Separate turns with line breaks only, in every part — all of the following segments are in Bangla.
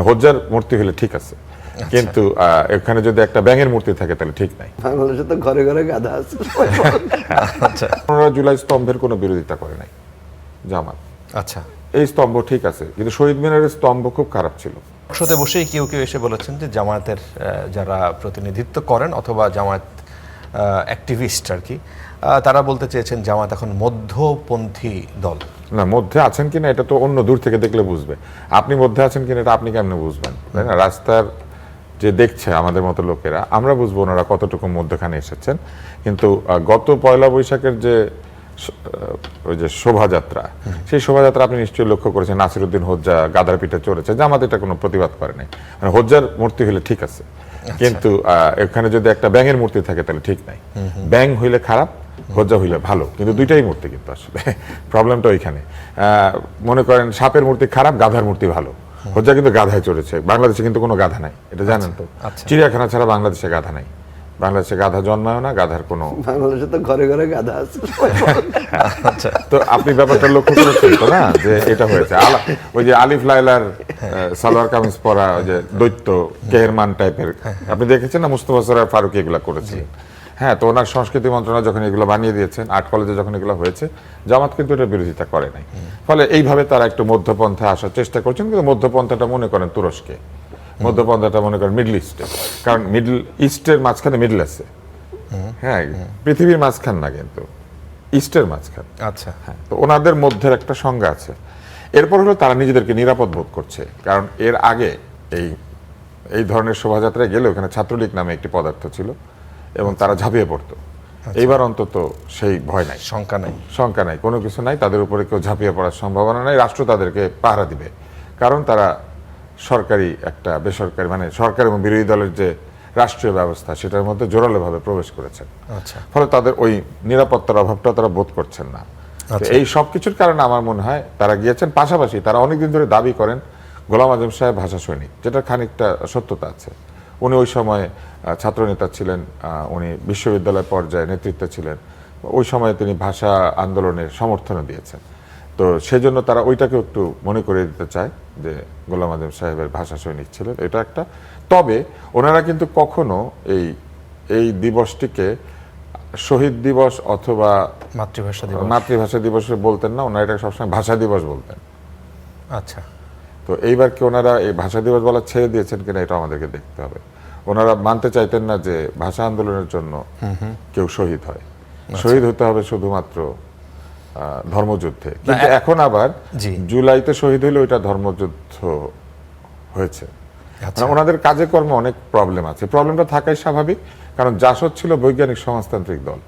হজ্জার মূর্তি হলে ঠিক আছে, কিন্তু এখানে যদি একটা ব্যাঙের মূর্তি থাকে তাহলে ঠিক নাই।
বাংলাদেশে তো ঘরে ঘরে গাধা আছে।
15 জুলাই স্তম্ভের কোনো বিরোধিতা করে নাই জামাত।
আচ্ছা,
এই স্তম্ভ ঠিক আছে, কিন্তু শহীদ মিনারের স্তম্ভ খুব খারাপ ছিল।
একসাথে বসেই কেউ কেউ এসে বলেছেন যে জামায়াতের যারা প্রতিনিধিত্ব করেন অথবা জামায়াত অ্যাক্টিভিস্ট আর কি, তারা বলতে চেয়েছেন জামায়াত এখন মধ্যপন্থী দল।
না, মধ্যে আছেন কিনা এটা তো অন্য দূর থেকে দেখলে বুঝবে। আপনি মধ্যে আছেন কিনা এটা আপনি কেমনে বুঝবেন, তাই না? রাস্তার যে দেখছে আমাদের মতো লোকেরা, আমরা বুঝবো ওনারা কতটুকু মধ্যখানে এসেছেন। কিন্তু গত পয়লা বৈশাখের যে ওই যে শোভাযাত্রা, সেই শোভাযাত্রা আপনি নিশ্চয়ই লক্ষ্য করেছেন, নাসিরউদ্দিন হোজ্জা গাদার পিঠে চড়েছে, জামাত এটা কোনো প্রতিবাদ করে নাই। মানে হোজ্জার মূর্তি হলে ঠিক আছে, কিন্তু এখানে যদি একটা ব্যাঙের মূর্তি থাকে তাহলে ঠিক নাই। ব্যাঙ হইলে খারাপ, হোজ্জা হইলে ভালো, কিন্তু দুইটাই মূর্তি। কিন্তু আসলে প্রবলেমটা ওইখানে। মনে করেন সাপের মূর্তি খারাপ, গাধার মূর্তি ভালো। হোজ্জা কিন্তু গাধায় চড়েছে। বাংলাদেশে কিন্তু কোনো গাধা নাই, এটা জানেন তো? চিড়িয়াখানা ছাড়া বাংলাদেশে গাধা নাই। বাংলাদেশে গাধা জন্মায় না, গাধার কোনো।
বাংলাদেশে তো ঘরে ঘরে গাধা আছে।
তো আপনি ব্যাপারটা লক্ষ্য করেছেন তো না, যে এটা হয়েছে ওই যে আলিফ লায়লার সালোয়ার কামিজ পরা ওই যে দৈত্য কেহেরমান টাইপের, আপনি দেখেছেন না? মুস্তফা সরয়ার ফারুকী এগুলা করেছিলেন। হ্যাঁ, তো ওনার সংস্কৃতি মন্ত্রণালয় যখন এগুলো বানিয়ে দিয়েছেন, আর্ট কলেজে যখন এগুলো হয়েছে, জামাত কিন্তু এটা বিরোধিতা করে নাই। ফলে এইভাবে তারা একটু মধ্যপন্থা আসার চেষ্টা করছেন, কিন্তু মধ্যপন্থাটা মনে করেন তুরস্কে, মধ্যপন্থাটা মনে করেন মিডল ইস্টে। কারণ মিডল ইস্টের মাঝখানে মিডল আছে। হ্যাঁ, পৃথিবীর মাঝখান না, কিন্তু ইস্টের মাঝখান।
আচ্ছা,
হ্যাঁ, তো ওনাদের মধ্যে একটা সংজ্ঞা আছে। এরপর হলো তারা নিজেদেরকে নিরাপদ বোধ করছে, কারণ এর আগে এই ধরনের শোভাযাত্রায় গেলে ওখানে ছাত্রলীগ নামে একটি পদার্থ ছিল এবং তারা ঝাঁপিয়ে পড়তো। এইবার অন্তত সেই ভয় নাই, শঙ্কা নাই, কোনো কিছু নাই, তাদের উপরে কেউ ঝাঁপিয়ে পড়ার সম্ভাবনা নাই। রাষ্ট্র তাদেরকে পাহারা দিবে, কারণ তারা সরকারি একটা বেসরকারি, মানে সরকার এবং বিরোধী দলের যে রাষ্ট্রীয় ব্যবস্থা, সেটার মধ্যে জোরালোভাবে প্রবেশ করেছেন। ফলে তাদের ওই নিরাপত্তার অভাবটা তারা বোধ করছেন না। এই সব কিছুর কারণে আমার মনে হয় তারা গিয়েছেন। পাশাপাশি তারা অনেকদিন ধরে দাবি করেন গোলাম আজম সাহেব ভাষা সৈনিক, যেটা খানিকটা সত্যতা আছে। উনি ওই সময় ছাত্রনেতা ছিলেন, উনি বিশ্ববিদ্যালয় পর্যায়ে নেতৃত্বে ছিলেন। ওই সময় তিনি ভাষা আন্দোলনের সমর্থনও দিয়েছেন। তো সেজন্য তারা ওইটাকে একটু মনে করে দিতে চায় যে গোলাম আজম সাহেবের ভাষা সৈনিক ছিলেন, এটা একটা। তবে ওনারা কিন্তু কখনো এই দিবসটিকে শহীদ দিবস অথবা মাতৃভাষা দিবস বলতেন না, ওনারা এটা সবসময় ভাষা দিবস বলতেন।
আচ্ছা,
তো এইবার কি ওনারা এই ভাষা দিবস বলা ছেড়ে দিয়েছেন কিনা এটা আমাদেরকে দেখতে হবে। ওনারা মানতে চাইতেন না যে ভাষা আন্দোলনের জন্য কেউ শহীদ হয়, শহীদ হতে হবে শুধুমাত্র ধর্মযুদ্ধে। কিন্তু এখন আবার জুলাইতে শহীদ হইলে ওইটা ধর্মযুদ্ধ হয়েছে। ওনাদের কাজে কর্মে অনেক প্রবলেম আছে। প্রবলেমটা থাকাই স্বাভাবিক, কারণ জাসদ ছিল বৈজ্ঞানিক সমাজতান্ত্রিক দল।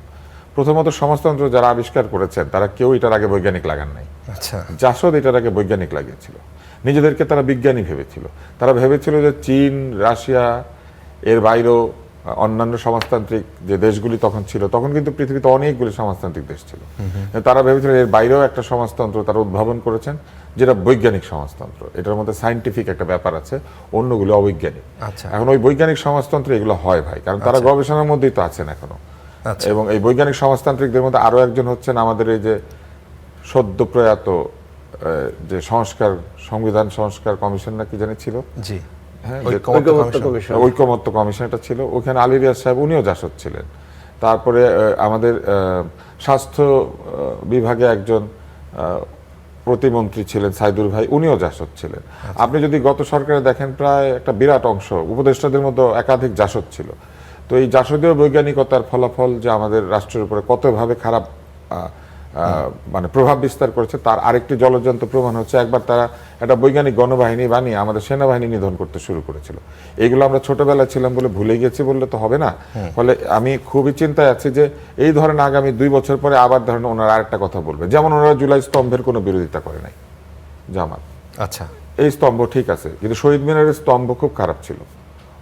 প্রথমত সমাজতন্ত্র যারা আবিষ্কার করেছেন তারা কেউ এটার আগে বৈজ্ঞানিক লাগান নাই। জাসদ এটার আগে বৈজ্ঞানিক লাগিয়েছিল, নিজেদেরকে তারা বিজ্ঞানী ভেবেছিল। তারা ভেবেছিল যে চীন, রাশিয়া, এর বাইরেও অন্যান্য সমাজতান্ত্রিক যে দেশগুলি তখন ছিল, তখন কিন্তু পৃথিবীতে অনেকগুলি সমাজতান্ত্রিক দেশ ছিল। তারা ভেবেছিল এর বাইরেও একটা সমাজতন্ত্র তারা উদ্ভাবন করেছেন, যেটা বৈজ্ঞানিক সমাজতন্ত্র। এটার মধ্যে সায়েন্টিফিক একটা ব্যাপার আছে, অন্যগুলো অবৈজ্ঞানিক। এখন ওই বৈজ্ঞানিক সমাজতন্ত্র এগুলো হয় ভাই, কারণ তারা গবেষণার মধ্যেই তো আছেন এখনো। এবং এই বৈজ্ঞানিক সমাজতান্ত্রিকদের মধ্যে আরো একজন হচ্ছেন আমাদের এই যে সদ্য প্রয়াত যে সংবিধান সংস্কার কমিশন না কি জানি ছিল, ঐকমত্য কমিশন এটা ছিল, ওখানে আলী রিয়াজ সাহেব, উনিও জাসদ ছিলেন। তারপরে আমাদের স্বাস্থ্য বিভাগে একজন প্রতিমন্ত্রী ছিলেন সাইদুর ভাই, উনিও জাসদ ছিলেন। আপনি যদি গত সরকারে দেখেন, প্রায় একটা বিরাট অংশ উপদেষ্টাদের মধ্যে একাধিক জাসদ ছিল। তো এই জাসদীয় বৈজ্ঞানিকতার ফলাফল যে আমাদের রাষ্ট্রের উপরে কতভাবে খারাপ মানে প্রভাব বিস্তার করেছে, তার আরেকটি জ্বলজ্যান্ত প্রমাণ হচ্ছে একবার তারা একটা বৈজ্ঞানিক গণবাহিনী বানিয়ে আমাদের সেনাবাহিনী নিধন করতে শুরু করেছিল। এইগুলো আমরা ছোটবেলায় ছিলাম বলে ভুলে গেছি বললে তো হবে না। ফলে আমি খুবই চিন্তায় আছি যে এই ধরনের আগামী 2 বছর পরে আবার ধরেন ওনারা আরেকটা কথা বলবে, যেমন ওনারা জুলাই স্তম্ভের কোনো বিরোধিতা করে নাই জামাত।
আচ্ছা,
এই স্তম্ভ ঠিক আছে, কিন্তু শহীদ মিনারের স্তম্ভ খুব খারাপ ছিল।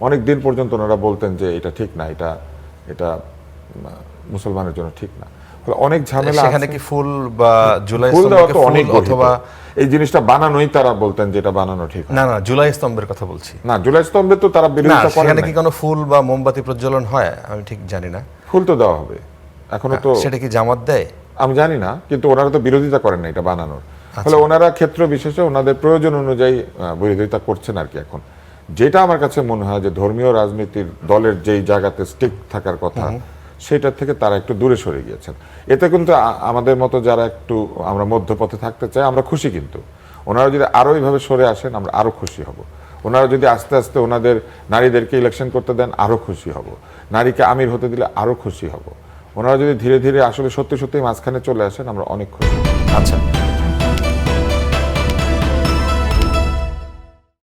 অনেক দিন পর্যন্ত ওনারা বলতেন যে এটা ঠিক না, এটা মুসলমানের জন্য ঠিক না। অনেক ঝামেলা।
সেখানে কি ফুল বা জুলাই
অনেক অথবা এই জিনিসটা বানানোই তারা বলতেন যে এটা বানানো ঠিক
না। না, জুলাই স্তম্ভের কথা বলছি
না, জুলাই স্তম্ভে তো তারা বিরোধিতা করেন।
সেখানে কি কোনো ফুল বা মোমবাতি প্রজ্বলন হয়? আমি ঠিক জানি না।
ফুল তো দেওয়া হবে এখনো, তো
সেটা কি জামাত দেয়
আমি জানি না, কিন্তু ওনারা তো বিরোধিতা করেন না এটা বানানোর। ফলে ওনারা ক্ষেত্র বিশেষে ওনাদের প্রয়োজন অনুযায়ী বিরোধিতা করছেন আর কি। এখন যেটা আমার কাছে মনে হয় যে ধর্মীয় রাজনীতির দলের যেই জায়গাতে স্টিক থাকার কথা সেটার থেকে তারা একটু দূরে সরে গিয়েছেন। এতে কিন্তু আমাদের মতো যারা একটু আমরা মধ্যপথে থাকতে চাই আমরা খুশি, কিন্তু ওনারা যদি আরো এইভাবে সরে আসেন আমরা আরো খুশি হব। ওনারা যদি আস্তে আস্তে ওনাদের নারীদেরকে ইলেকশন করতে দেন আরো খুশি হব, নারীকে আমির হতে দিলে আরো খুশি হব। ওনারা যদি ধীরে ধীরে আসলে সত্যি সত্যি মাঝখানে চলে আসেন আমরা অনেক খুশি হব।
আচ্ছা,